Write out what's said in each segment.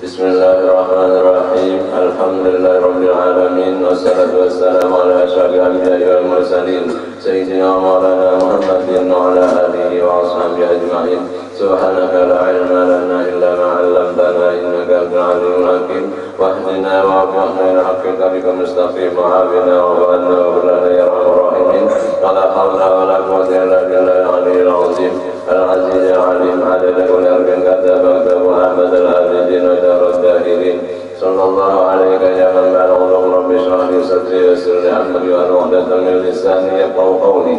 Bismillahirrahmanirrahim. Alhamdulillahirabbil alamin wassalatu wassalamu ala asyrafil anbiya'i wal mursalin sayyidina wa maulana Muhammadin wa ala alihi wa ashabihi ajma'in. Subhanaka la ilma lana illa ma 'allamtana innaka antal alimul hakim. Wahdina wa waffiqna ila haqqil tariqil mustaqim wa afina wa ba'na wa bilana ya arhamar rahimin. La hawla wa la quwwata illa billahil aliyyil azim. Al-aziz al-alim adada kulli arbin kataba Muhammad al-abidin wa darud dahirin. Sallallahu alaihi ya man balagha rabbi shrah li sadri wa yassir li amri wa uqdatan min lisani yafqahu qawli.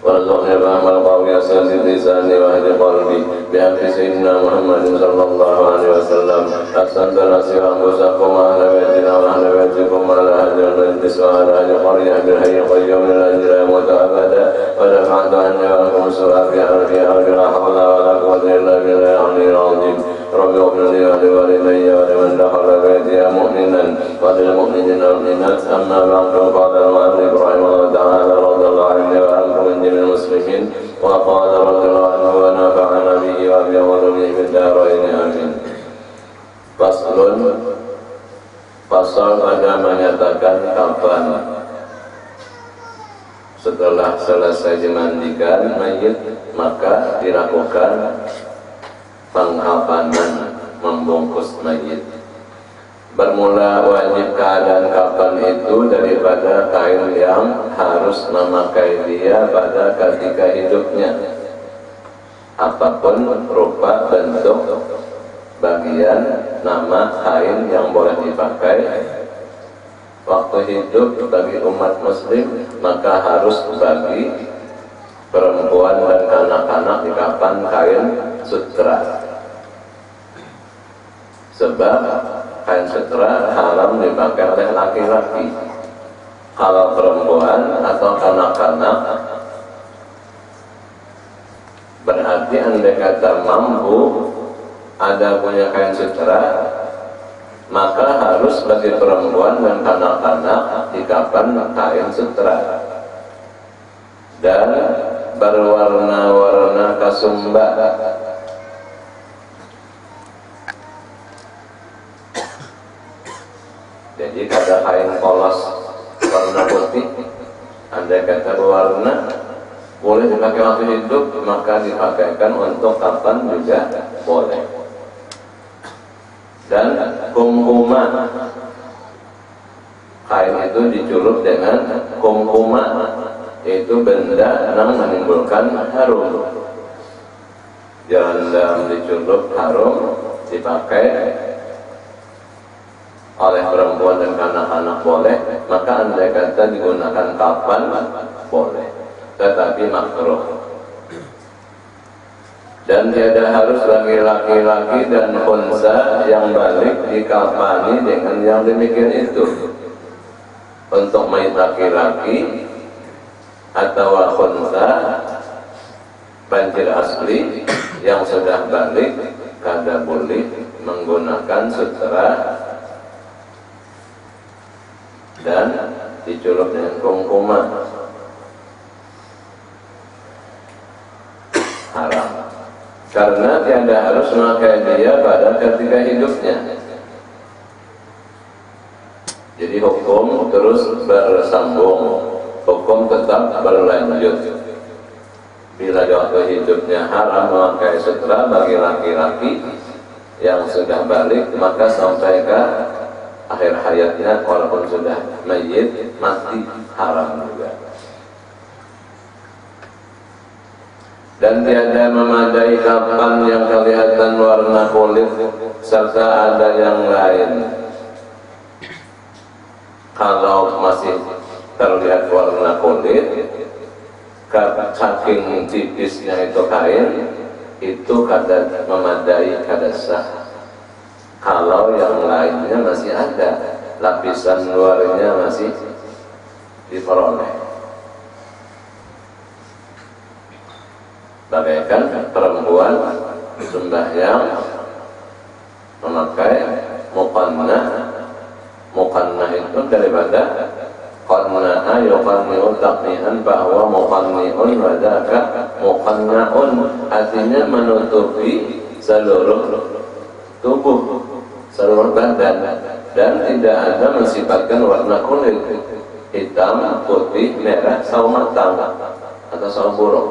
Warzuqni fahmal qawli asadi lisani wa hadi qalbi bihaqqi sayyidina Muhammadin sallallahu alaihi wasallam. Ahsanta nasiha anfusakum wa ahla baitina wa ahla baitikum wa ala ahli al-majlis wa ala ahli qaryah bil hayy qayyum la ilaha illa abada wa dafa'tu anni wa ankum su'a fi ardi la hawla wa la quwwata illa billahi al-aliyyil azim. Rabbi ighfir li wa li walidayya wa liman dakhala baitiya mu'minan wa lil mu'minina wal mu'minat. Amma ba'du, qala al-mu'allif rahimahullah ta'ala radhiyallahu anhu wa ankum minal muslimin wa qala radhiyallahu anhu wa nafa'ana bihi wa bi ulumihi fid dharain amin. Pasal pada menyatakan kapan setelah selesai dimandikan mayit maka dilakukan pengkapanan, membungkus mayit. Bermula wajib keadaan kapan itu daripada kain yang harus memakai dia pada ketika hidupnya, apapun rupa, bentuk, bagian, nama kain yang boleh dipakai waktu hidup bagi umat muslim, maka harus bagi perempuan dan kanak-kanak dikapan kain sutra. Sebab kain sutra haram dipakai oleh laki-laki. Kalau perempuan atau kanak-kanak berarti andai kata mampu ada punya kain sutra, maka harus bagi perempuan dan kanak-kanak dikapan kain sutra dan berwarna-warna kasumba. Jadi kada kain polos warna putih, andai kata berwarna boleh dipakai waktu hidup, maka dipakaikan untuk kapan juga boleh. Dan kumkuma, kain itu dicurup dengan kumkuma, yaitu benda yang menimbulkan harum. Jangan dicurup harum, dipakai oleh perempuan dan kanak-kanak boleh, maka andai kata digunakan kapan boleh, tetapi makruh. Dan tiada harus bagi laki-laki dan unsa yang balik dikafani dengan yang demikian itu. Untuk mayit laki-laki atau unsa banjir asli yang sudah balik kada boleh menggunakan sutra dan dicurup dengan kumkuma, haram. Karena tiada harus memakai dia pada ketika hidupnya. Jadi hukum terus bersambung, hukum tetap berlanjut. Bila di waktu hidupnya haram memakai sutra bagi laki-laki yang sudah balik, maka sampai ke akhir hayatnya walaupun sudah mayit mati haram juga. Dan tiada memadai kapan yang kelihatan warna kulit serta ada yang lain. Kalau masih terlihat warna kulit, saking tipisnya itu kain, itu kada memadai, kada sah. Kalau yang lainnya masih ada, lapisan luarnya masih diperoleh. Bagaikan perempuan sembahyang memakai muqannah. Muqannah itu daripada qanna'a yuqanni'u taqni'an, bahwa muqanni'un wadaka muqanna'un, artinya menutupi seluruh tubuh, seluruh badan, dan tidak ada mensifatkan warna kulit hitam, putih, merah, sawo matang atau sawo borok.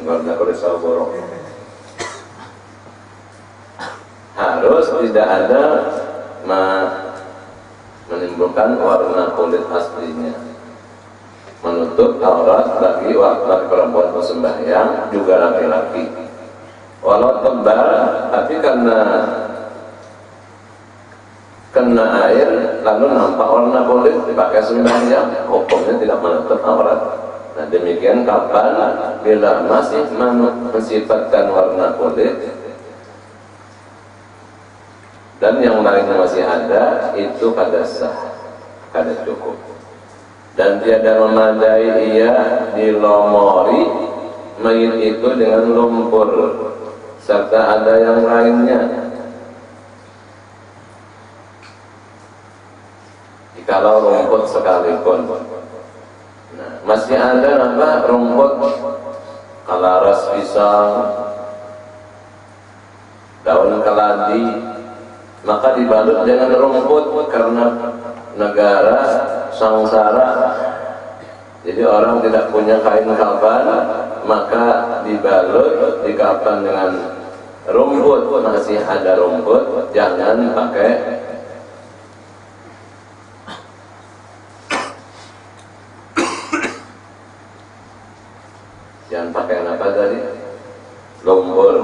Warna kulit sawo borok harus tidak ada menimbulkan warna kulit aslinya, menutup aurat bagi perempuan sembahyang juga laki-laki. Walau tebal, tapi karena kena air lalu nampak warna kulit dipakai sembahyang, hukumnya tidak menutup aurat. Nah demikian kapan bila masih mensifatkan warna kulit dan yang lainnya masih ada, itu kada sah, kada cukup. Dan tiada memadai ia dilomori mayit itu dengan lumpur serta ada yang lainnya. Jikalau rumput sekalipun, nah, masih ada apa rumput kalaras pisang, daun keladi, maka dibalut dengan rumput karena negara sangsara. Jadi orang tidak punya kain kafan, maka dibalut di kafan dengan rumput. Masih ada rumput, jangan pakai apa tadi? Lumpur.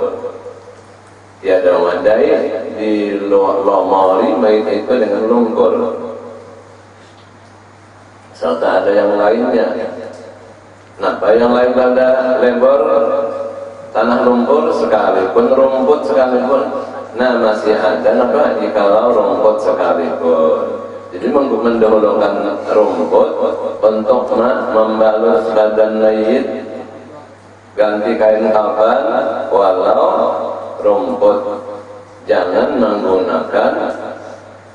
Tiada memadai dilomori mayit itu dengan lumpur serta ada yang lainnya. Kenapa yang lain ada lebor tanah lumpur sekalipun, rumput sekalipun, nah masih ada apa jikalau rumput sekalipun. Jadi mendahulukan rumput untuk membalut badan mayit, ganti kain kafan walau rumput. Jangan menggunakan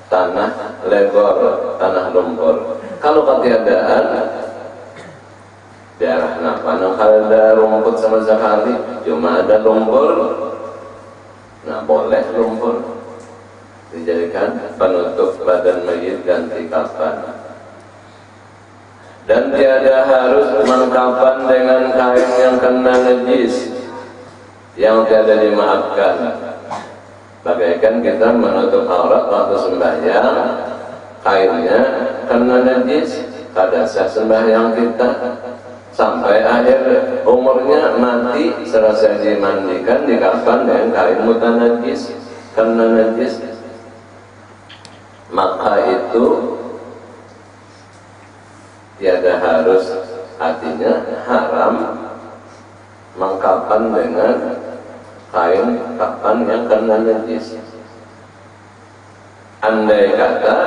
tanah lebor, tanah lumpur. Kalau ketiadaan daerah kalau ada rumput sama sekali, cuma ada lumpur, nah boleh lumpur dijadikan penutup badan mayit ganti kafan. Dan tiada harus mengkafan dengan kain yang kena najis, yang tiada dimaafkan. Bagaikan kita menutup aurat waktu sembahyang, kainnya kena najis, kada sah sembahyang kita sampai akhir umurnya mati, selesai dimandikan, dikafan dengan kain mutanajis, kena najis, maka itu tiada harus, artinya haram mengkafan dengan kain kafan yang kena najis. Andai kata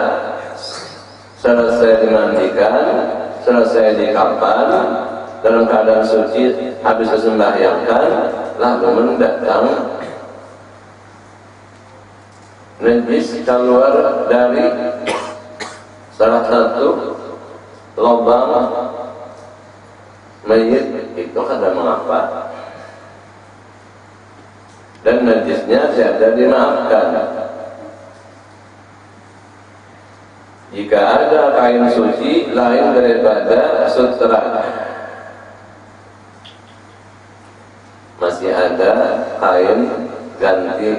selesai dimandikan, selesai dikafan dalam keadaan suci, habis disembahyangkan, lalu mendatang najis keluar dari salah satu lubang mayit, itu kada mengapa, dan najisnya tiada dimaafkan. Jika ada kain suci lain daripada sutra, masih ada kain ganti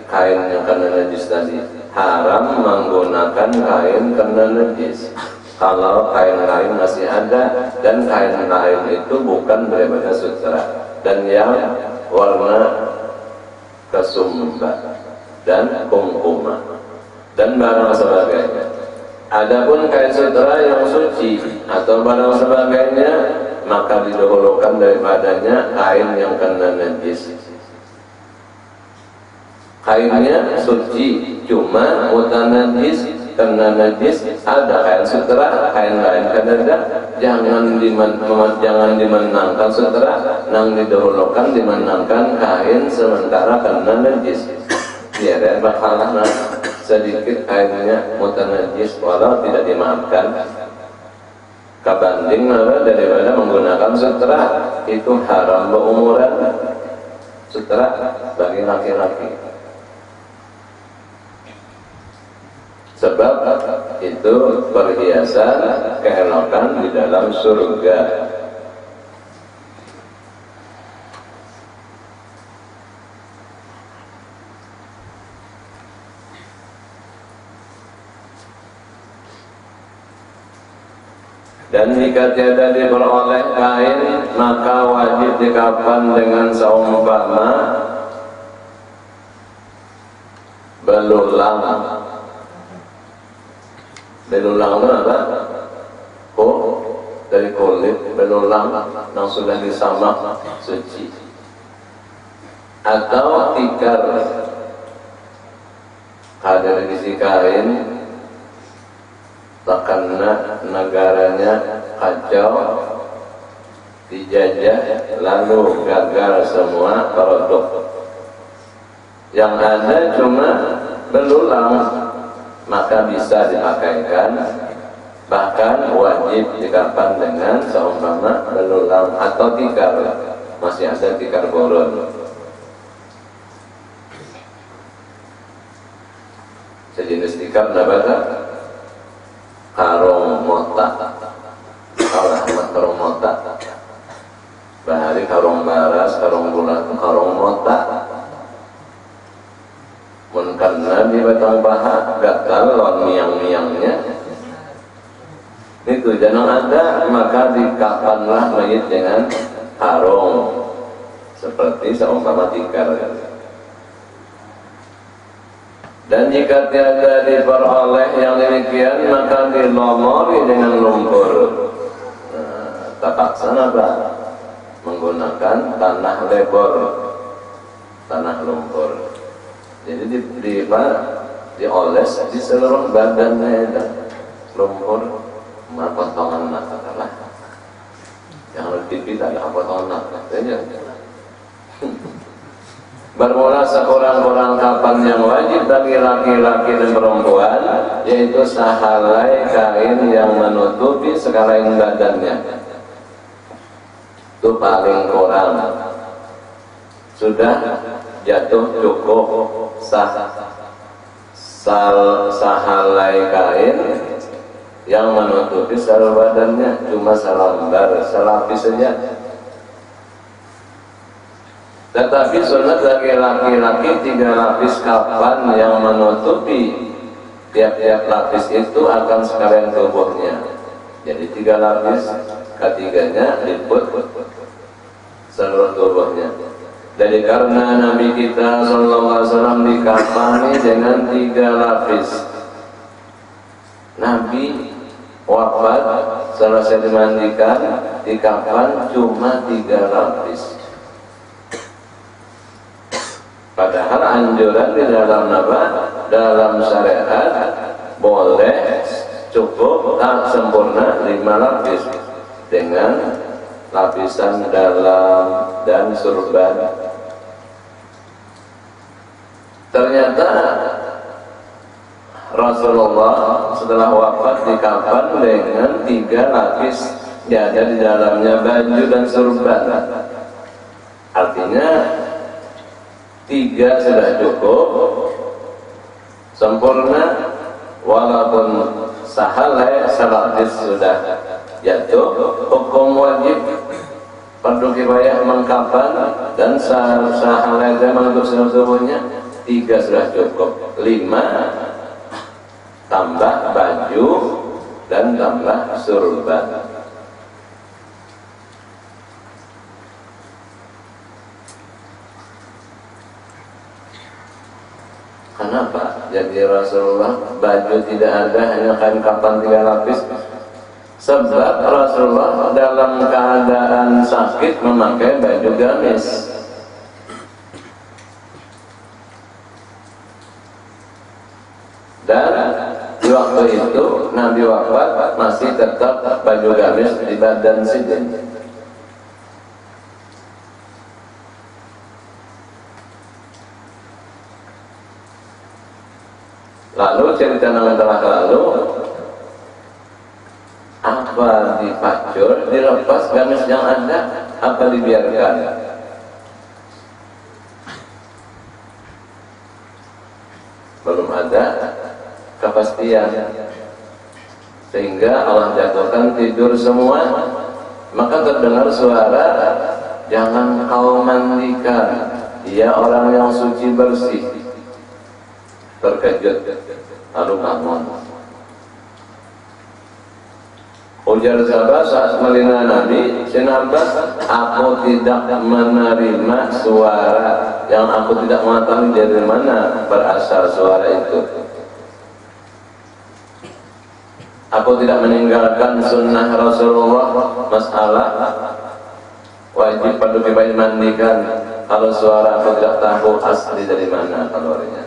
kain yang kena najis tadi, haram menggunakan kain kena najis. Kalau kain lain masih ada, dan kain lain itu bukan daripada sutra dan yang warna kesumba dan kumkuma dan barang sebagainya. Adapun kain sutra yang suci atau barang sebagainya, maka didahulukan daripadanya kain yang kena najis. Kainnya suci, cuma mutanajis, kena najis, ada kain sutra, kain lain kada, jangan dimenangkan sutra, nang didahulukan dimenangkan kain sementara kena najis. Biar bakalah sedikit kainnya mutanajis walau tidak dimaafkan, kabanding daripada menggunakan sutra. Itu haram berumuran sutra bagi laki-laki. Sebab itu perhiasan keelokan di dalam surga. Dan jika tiada diperoleh kain, maka wajib dikapan dengan seumpama belulang. Belulang itu apa? Dari kulit belulang yang sudah disamak suci, atau tikar. Ada isi kain karena negaranya kacau, dijajah, lalu gagal semua produk. Yang ada cuma belulang, maka bisa dipakaikan, bahkan wajib dikapan dengan seumpama belulang atau tikar. Masih ada tikar boron. Sejenis tikar nabata karong mota, kalah karong mota, bahari karong baras, karong bulat, karong mota. Mun karena di batang paha gatal lawan miang-miangnya, itu jangan ada, maka dikapanlah mayit dengan karong seperti seumpama tikar. Dan jika tiada diperoleh yang demikian, maka dilomori dengan lumpur. Tapak sana menggunakan tanah lebor, tanah lumpur. Jadi dioles di seluruh badannya dan lumpur, potongan mata lah. Yang harus dipita ada potongan mata saja. Bermula sekurang-kurang kapan yang wajib bagi laki-laki dan perempuan, yaitu sahalai kain yang menutupi sekalian badannya. Itu paling kurang. Sudah jatuh cukup sahalai kain yang menutupi seluruh badannya, cuma selembar, selapis saja. Tetapi sunat bagi laki-laki 3 lapis kapan yang menutupi tiap-tiap lapis itu akan sekalian tubuhnya. Jadi 3 lapis, ketiganya liput seluruh tubuhnya. Jadi karena Nabi kita SAW dikafani dengan 3 lapis. Nabi wafat selesai dimandikan, dikafan cuma 3 lapis. Padahal anjuran di dalam dalam syariat boleh cukup sempurna 5 lapis dengan lapisan dalam dan surban. Ternyata Rasulullah setelah wafat dikafan dengan 3 lapis, ya, ada di dalamnya baju dan surban. Artinya 3 sudah cukup sempurna, walaupun sahalai selapis sudah jatuh, hukum wajib fardu kifayah mengkafan dan sahalai zaman untuk seluruh tubuhnya 3 sudah cukup. 5 tambah baju dan tambah surban. Kenapa? Jadi Rasulullah baju tidak ada, hanya kain kafan 3 lapis. Sebab Rasulullah dalam keadaan sakit memakai baju gamis. Dan di waktu itu Nabi wafat masih tetap baju gamis di badan Sidin. Lalu cerita yang telah lalu, apa dipacul, dilepas gamis yang ada, apa dibiarkan? Belum ada kepastian, sehingga Allah jatuhkan tidur semua. Maka terdengar suara, jangan kau mandikan, dia orang yang suci bersih. Terkejut, lalu bangun. Ujar sahabat saat melihat Nabi, Abbas, aku tidak menerima suara yang aku tidak mengetahui dari mana berasal suara itu. Aku tidak meninggalkan sunnah Rasulullah masalah wajib pada dimandikan kalau suara aku tidak tahu asli dari mana kalorinya.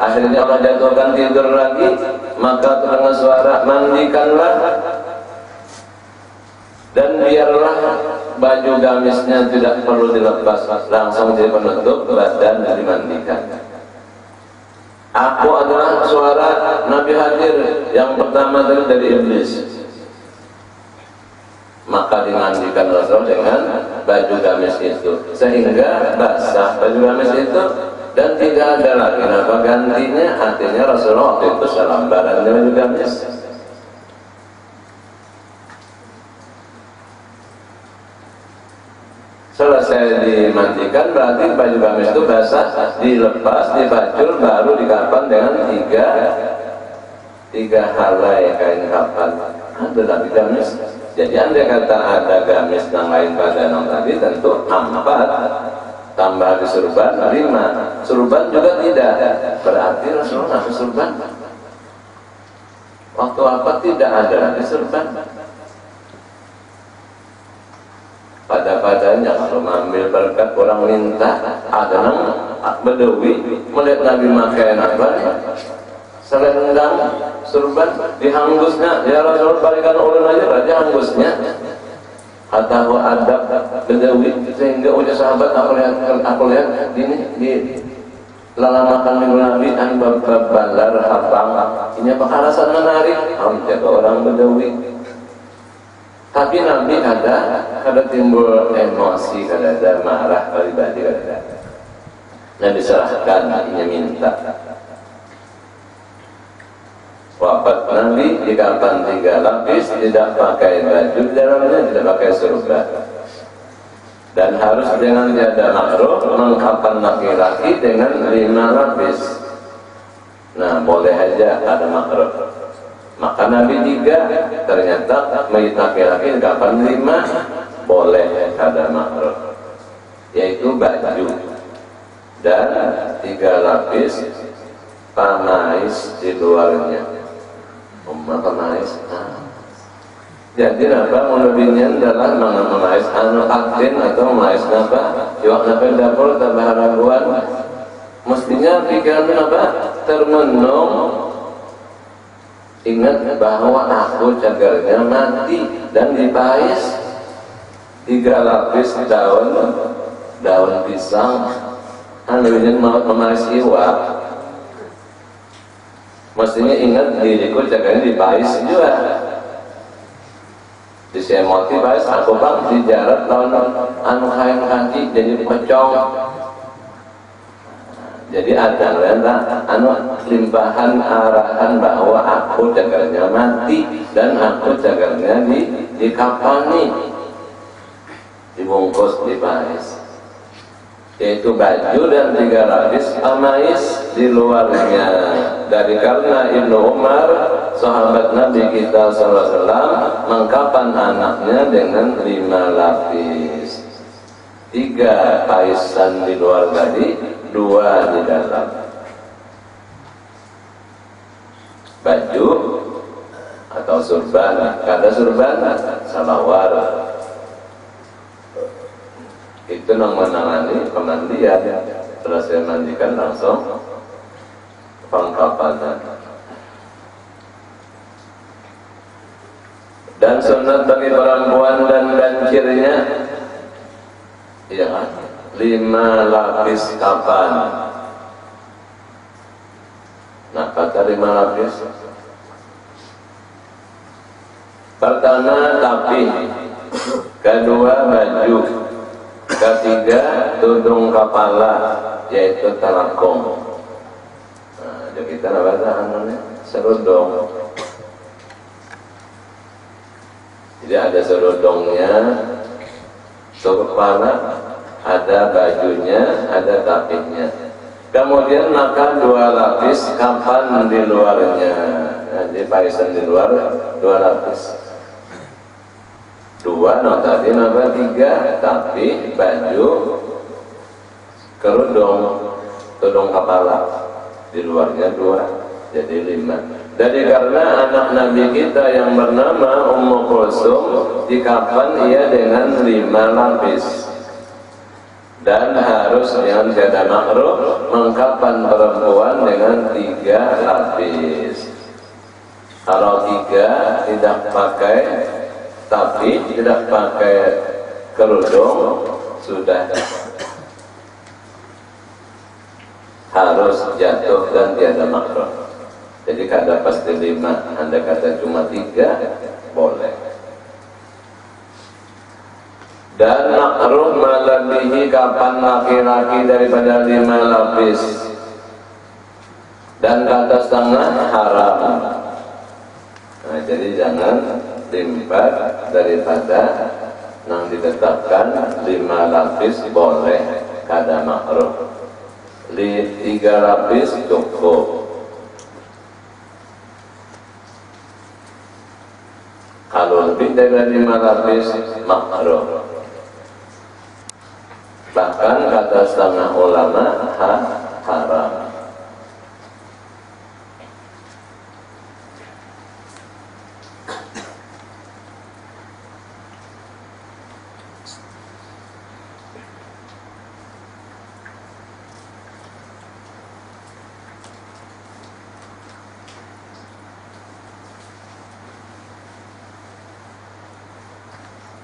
Akhirnya Allah jatuhkan tidur lagi, maka terdengar suara, mandikanlah dan biarlah baju gamisnya tidak perlu dilepas, langsung jadi penutup badan dan dimandikan. Aku adalah suara Nabi hadir yang pertama dari iblis. Maka dimandikan Rasul dengan baju gamis itu, sehingga basah baju gamis itu dan tidak ada lagi apa gantinya. Artinya Rasulullah waktu itu salam badan baju gamis. Selesai dimandikan berarti baju gamis itu basah, dilepas, dibacul, baru dikapan dengan tiga helai kain kapan. Ada lagi gamis. Jadi andai kata ada gamis yang lain pada yang tadi, tentu 4 tambah di surban 5. Surban juga tidak. Berarti Rasulullah surban. Waktu apa tidak ada lagi surban. Pada-padanya kalau mengambil berkat orang minta, ada nang Bedawi melihat Nabi makai apa nih? Selendang surban dihanggusnya, ya Rasul balikan ulun aja berarti hanggusnya. Atau adab Bedawi sehingga ujar sahabat aku lihat di lalaman minggu Nabi an balar habang ini apa alasan menarik jaga orang Bedawi. Tapi Nabi ada timbul emosi, ada marah, pribadi ada. Nabi serahkan, Nabinya minta. Wafat Nabi di kapan 3 lapis, tidak pakai baju di dalamnya, tidak pakai surban. Dan harus dengan tiada makruh mengkapan laki-laki dengan 5 lapis. Nah, boleh aja ada makruh. Maka Nabi 3, ternyata mayit laki-laki kapan 5 boleh ada makruh, yaitu baju dan 3 lapis pamais di luarnya. Pamais. Jadi apa lebihnya adalah mengais aktin atau mengais apa? Iwak napa dapur tambah raguan. Mestinya pikiran apa? Termenung. Ingat bahwa aku cagarnya mati dan dipais 3 lapis daun pisang. Anunya mau pemais iwak. Mestinya ingat diriku cagarnya dipais juga. Disemoti pais aku bang dijarat lawan anu kain kaki jadi pecong. Jadi ada anu limpahan arahan bahwa aku cagarnya mati dan aku cagarnya dikapani, dibungkus dipais, yaitu baju dan 3 lapis pamais di luarnya. Dari karena Ibnu Umar sahabat Nabi kita SAW mengkapan anaknya dengan 5 lapis, 3 paisan di luar tadi, 2 di dalam. Baju atau surban, kada surban salawar itu yang menangani pemandian. Selesai mandikan langsung pengkapanan. Dan sunat bagi perempuan dan bancirnya, ya, 5 lapis kapan. Nah, kata 5 lapis. Pertama tapi, kedua baju, ketiga tudung kepala, yaitu talakong. Nah, jadi kita namanya serudong. Jadi ada serudongnya, kepala, ada bajunya, ada tapiknya. Kemudian maka 2 lapis kapan di luarnya. Jadi paisan di luar 2 lapis. 2 tadi nambah 3, tapi baju kerudung kepala di luarnya 2, jadi 5. Jadi karena anak Nabi kita yang bernama Ummu Kulsum dikafan ia dengan 5 lapis. Dan harus dengan tiada makruh mengkafan perempuan dengan 3 lapis. Kalau 3 tidak pakai, tapi tidak pakai kerudung, sudah harus jatuh dan tiada makruh. Jadi kada pasti 5, Anda kata cuma 3, boleh. Dan makruh melebihi kapan laki-laki daripada 5 lapis. Dan kata setengah haram. Nah, jadi jangan lipat daripada yang ditetapkan 5 lapis boleh, kada makruh. 3 lapis cukup. Kalau lebih dari 5 lapis makruh. Bahkan kata setengah ulama haram.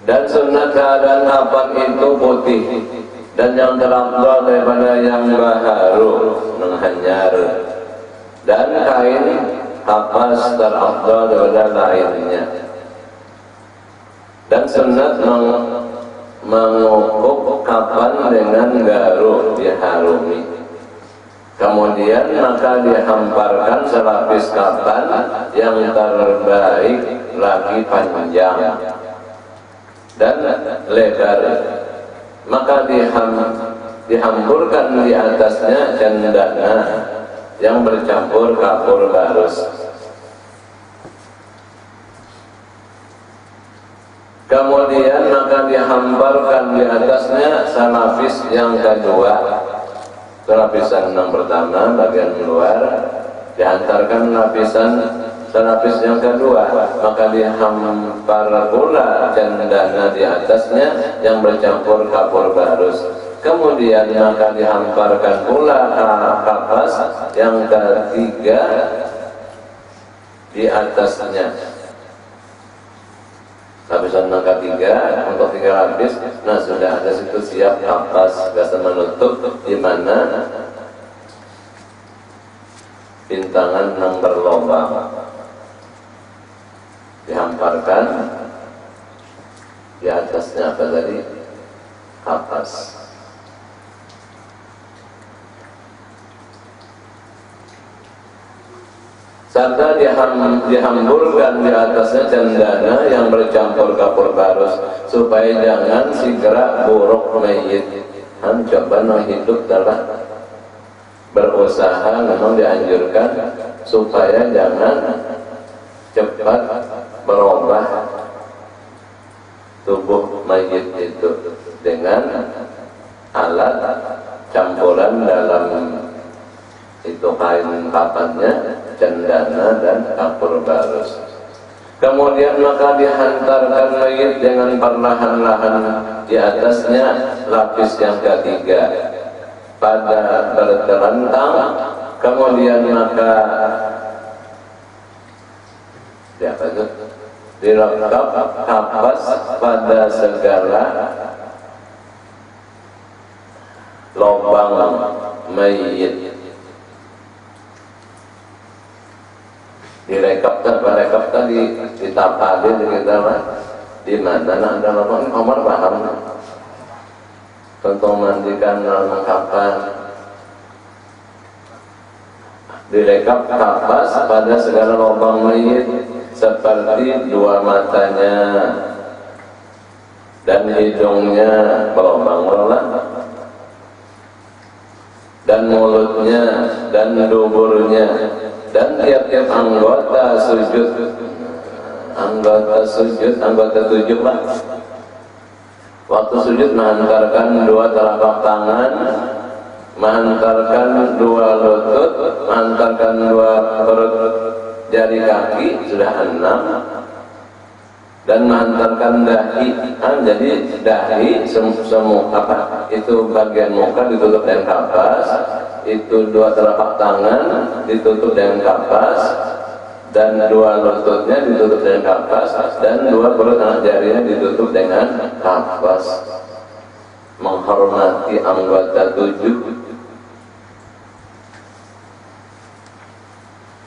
Dan sunat keadaan kapan itu putih, dan yang terafdal daripada yang baharu menghanyar, dan kain kapas terafdal daripada lainnya. Dan sunat mengukup kapan dengan garu diharumi. Kemudian maka dihamparkan selapis kapan yang terbaik lagi panjang dan lebar, maka dihamburkan di atasnya cendana yang bercampur kapur barus. Kemudian maka dihamparkan di atasnya salafis yang kedua. Lapisan yang pertama bagian luar, dihantarkan salafis yang kedua, maka dihampar pula cendana di atasnya yang bercampur kapur barus. Kemudian maka dihamparkan pula kapas yang ketiga di atasnya. Lapisan yang ketiga untuk 3 lapis. Nah, sudah ada situ siap kapas biasa menutup, di mana bintangan yang berlobang dihamparkan di atasnya apa tadi? Kapas. Serta dihamburkan di atasnya cendana yang bercampur kapur barus, supaya jangan segera buruk mayit. Coba hidup dalam berusaha, memang dianjurkan supaya jangan cepat berubah tubuh mayit itu dengan alat campuran dalam itu kain kapannya, cendana dan kapur barus. Kemudian maka dihantarkan mayit dengan perlahan-lahan di atasnya lapis yang ketiga pada berterentang. Kemudian maka direkap kapas pada segala lubang mayit. Direkap tadi ditapalin kita di mana ada lubang Omar paham. Tentu mandikan dalam kapan Direkap kapas pada segala lubang mayit seperti dua matanya dan hidungnya berlubang-lubang dan mulutnya dan duburnya dan tiap-tiap anggota sujud, anggota tujuh lah. Waktu sujud menghantarkan dua telapak tangan, menghantarkan dua lutut, menghantarkan dua perut jari kaki, sudah 6, dan menghantarkan dahi. Jadi dahi semua apa? Itu bagian muka ditutup dengan kapas, itu dua telapak tangan ditutup dengan kapas, dan dua lututnya ditutup dengan kapas, dan dua perut anak jarinya ditutup dengan kapas. Menghormati anggota 7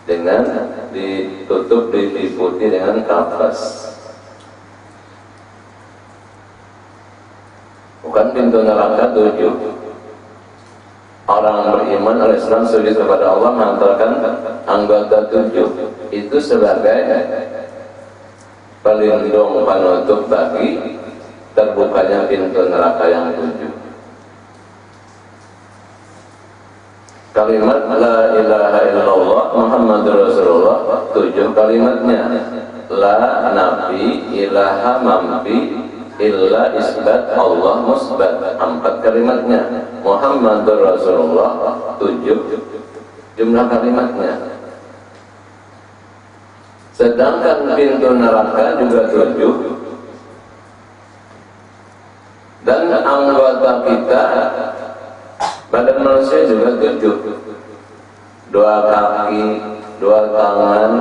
dengan ditutup, diliputi dengan kapas. Bukan pintu neraka 7. Orang beriman oleh Islam sujud kepada Allah menghantarkan anggota 7 itu sebagai pelindung penutup bagi terbukanya pintu neraka yang 7. Kalimat la ilaha illallah Muhammadur Rasulullah 7 kalimatnya. La nafi ilaha mampi illa isbat Allah musbat 4 kalimatnya. Muhammadur Rasulullah 7 jumlah kalimatnya. Sedangkan pintu neraka juga 7, dan anggota kita badan manusia juga 7. 2 kaki, 2 tangan,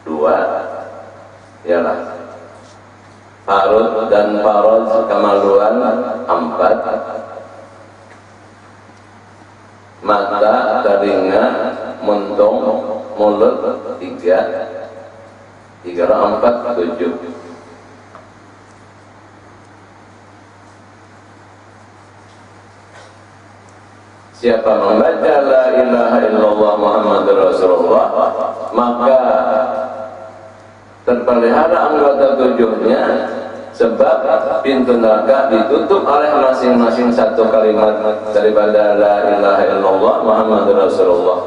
2 ialah parut dan parot kemaluan 4, mata, telinga, muntung, mulut 3, 3 4 7. Siapa membaca la ilaha illallah Muhammadur Rasulullah, maka terpelihara anggota 7-nya, sebab pintu neraka ditutup oleh masing-masing satu kalimat daripada la ilaha illallah Muhammadur Rasulullah.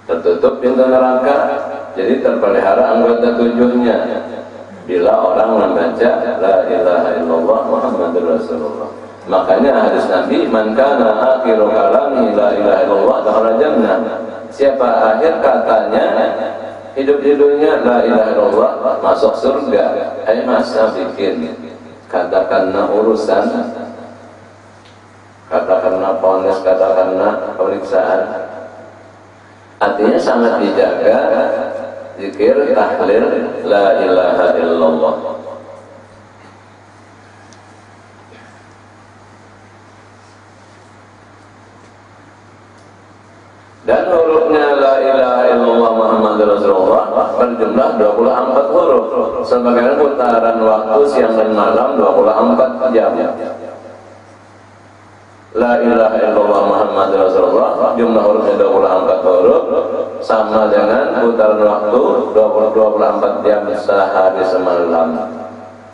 Tertutup pintu neraka, jadi terpelihara anggota 7-nya bila orang membaca la ilaha illallah Muhammadur Rasulullah. Makanya hadis Nabi, man kana akhiru kalami la ilaha illallah dakhala jannah. Siapa akhir katanya, hidup-hidupnya la ilaha illallah, masuk surga. Ayo masa bikin katakanlah urusan, katakanlah ponis, katakanlah pemeriksaan. Artinya sangat dijaga zikir tahlil la ilaha illallah. Dan hurufnya la ilaha illallah Muhammadur Rasulullah berjumlah 24 huruf. Sebagaimana putaran waktu siang dan malam 24 jam. La ilaha illallah Muhammadur Rasulullah jumlah hurufnya 24 huruf, sama dengan putaran waktu 24 jam sehari semalam.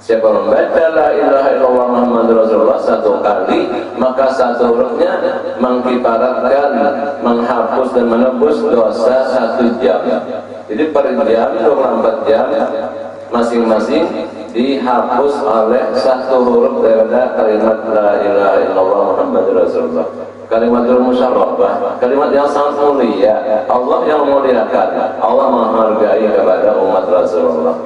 Siapa membaca la ilaha illallah Muhammadur Rasulullah 1 kali, maka 1 hurufnya mengibaratkan menghapus dan menebus dosa 1 jam. Jadi per jam 24 jam masing-masing dihapus oleh 1 huruf daripada kalimat la ilaha illallah Muhammadur Rasulullah. Kalimatul musyarrafah, kalimat yang sangat mulia. Allah yang memuliakan, Allah menghargai kepada umat Rasulullah.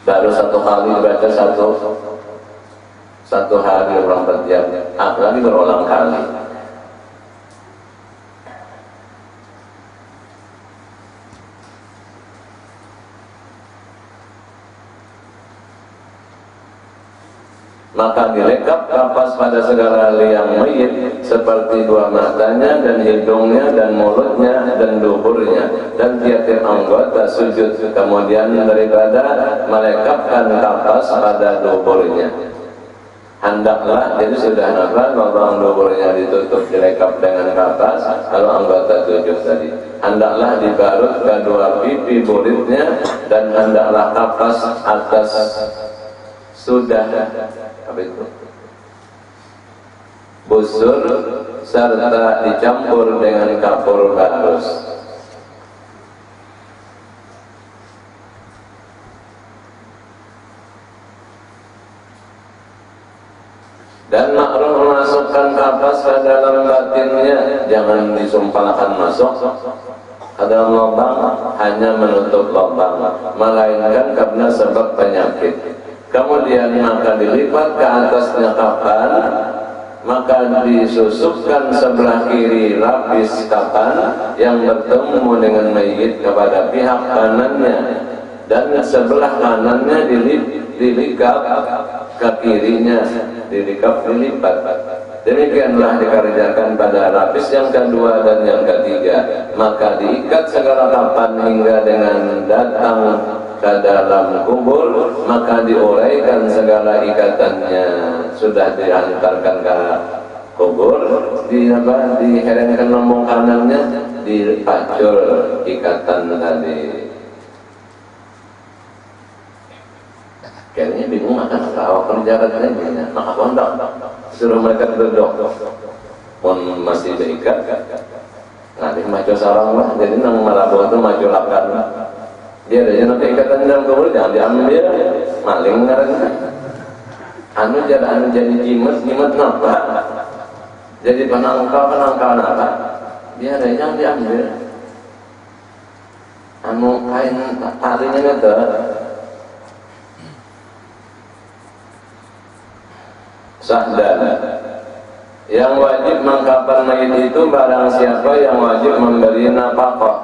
Baru 1 kali dibaca satu hari 24 jam, apalagi berulang kali. maka dilekap kapas pada segala liang mayit seperti dua matanya dan hidungnya dan mulutnya dan duburnya dan tiap-tiap anggota sujud, kemudian daripada melekapkan kapas pada duburnya hendaklah, jadi sudah nafas lubang duburnya ditutup dilekap dengan kapas, kalau anggota sujud tadi hendaklah dibarut kedua pipi buritnya dan hendaklah kapas atas sudah apa itu busur serta dicampur dengan kapur halus. Dan makruh memasukkan kapas ke dalam batinnya, jangan disumpalkan masuk ke dalam lubang, hanya menutup lubang, melainkan karena sebab penyakit. Kemudian maka dilipat ke atasnya kapan, maka disusupkan sebelah kiri lapis kapan yang bertemu dengan mayit kepada pihak kanannya, dan sebelah kanannya dilikap ke kirinya, dilikap dilipat. Demikianlah dikerjakan pada lapis yang kedua dan yang ketiga. Maka diikat segala kapan hingga dengan datang ke dalam kubur, maka diuraikan segala ikatannya. Sudah diantarkan ke kubur, diherengkan lambung kanannya, dipacul ikatan tadi. Kayaknya bingung akan awak kerjakan ini, maka kondak suruh mereka duduk, pun masih berikat. Nanti maju sarang lah, jadi nang marabu itu maju lakan. Dia ada nanti ikatan dalam kubur, jangan diambil, maling ngarannya. Anu jadi jimat napa? Jadi penangkal napa? Dia ada yang diambil. Anu kain tarinya itu. Sahdan, yang wajib mengkapan mayit itu barang siapa yang wajib memberi nafkah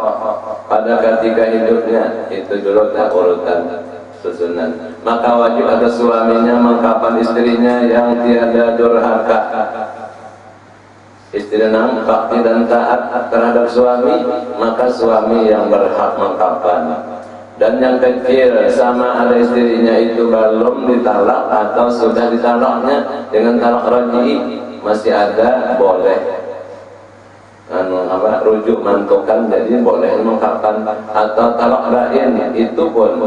pada ketika hidupnya, itu dulu tak urutan susunan. Maka wajib atas suaminya mengkapan istrinya yang tiada durhaka. Istri bakti dan taat terhadap suami, maka suami yang berhak mengkapan. Dan yang kecil sama ada istrinya itu belum ditalak atau sudah ditalaknya dengan talak raj'i, masih ada boleh rujuk mantukan, jadi boleh mengkapan, atau talak bain itu pun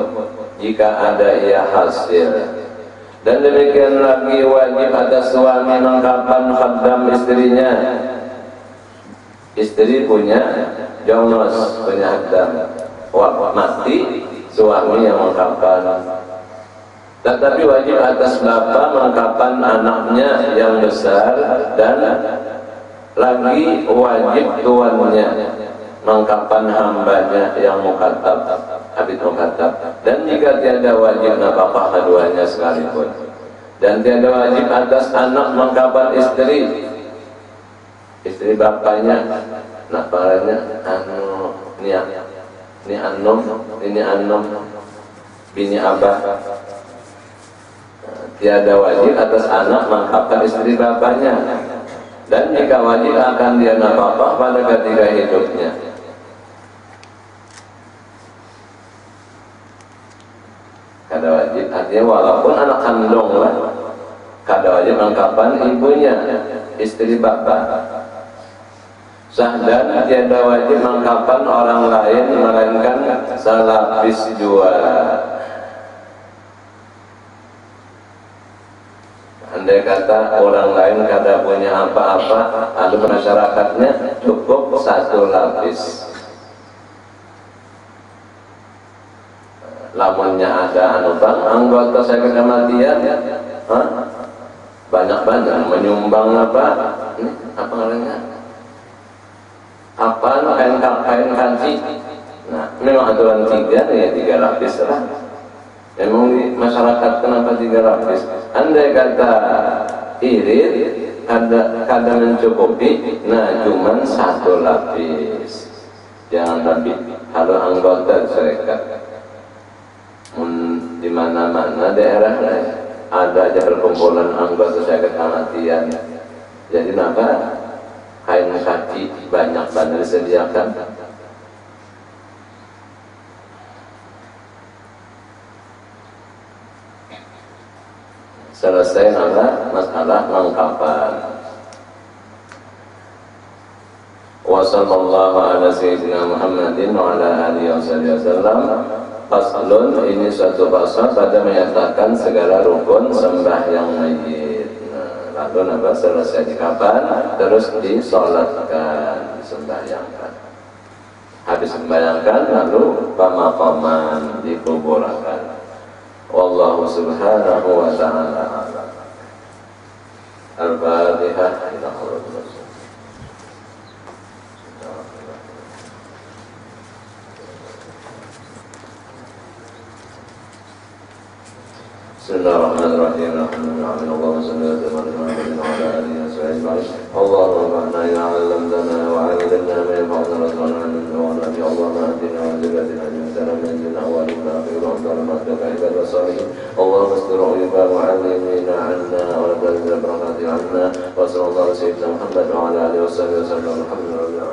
jika ada ia hasil. Dan demikian lagi wajib atas suami mengkapan khaddam istrinya. Istri punya jongos, punya khaddam, mati suami yang mengkapan. Tetapi wajib atas bapak mengkapan anaknya yang besar, dan lagi wajib tuannya mengkapan hambanya yang mukatab, abid mukatab. Dan jika tiada wajib nafkah keduanya sekalipun. Dan tiada wajib atas anak mengkapan istri bapaknya, nafkahnya ini anom bini abah. Tiada wajib atas anak mengkapan istri bapaknya, dan jika wajib akan dia nafkah pada ketika hidupnya. Kada wajib artinya walaupun anak kandung lah, kada wajib mengkapan ibunya, istri bapak. Sahdan, tiada wajib mengkapan orang lain melainkan selapis jua. Andai kata orang lain kada punya apa-apa, lalu masyarakatnya cukup satu lapis. Lamunnya ada anggota saya kematian, banyak-banyak menyumbang apa namanya? Kain kanci. Nah, memang aturan 3 ya 3 lapis lah. Memang di masyarakat kenapa 3 lapis? Andai kata irit kada mencukupi, nah cuman 1 lapis. Jangan lebih. Kalau anggota serikat di mana-mana daerah ada aja perkumpulan anggota saya kematian. Jadi maka kain kaki banyak banget disediakan. Selesai masalah lengkapan. Wa sallallahu ala sayyidina Muhammadin wa ala alihi wasallam. Faslun, ini suatu pasal pada menyatakan segala rukun sembahyang mayit. Lalu selesai di kapan, terus disolatkan, disembahyangkan. Habis sembahyangkan, lalu pemakaman dikuburkan. Wallahu subhanahu wa ta'ala. Al-Fatihah. Bismillahirrahmanirrahim. Alhamdulillah. Allahumma salli ala Muhammadin wa ala alihi wa sahbihi. Allahumma inna ya 'allamtana wa 'allimna ma yanfa'una wa zidna wa nabi Allahumma atina wa zidna ajrana min dunya wa lana fi rahmatika ibad wa salihin. Allahumma astur 'uyuba wa 'allimna 'anna wa la tazid rahmatika 'anna wa sallallahu ala sayyidina Muhammad wa ala alihi wa sahbihi wa sallam. Alhamdulillah.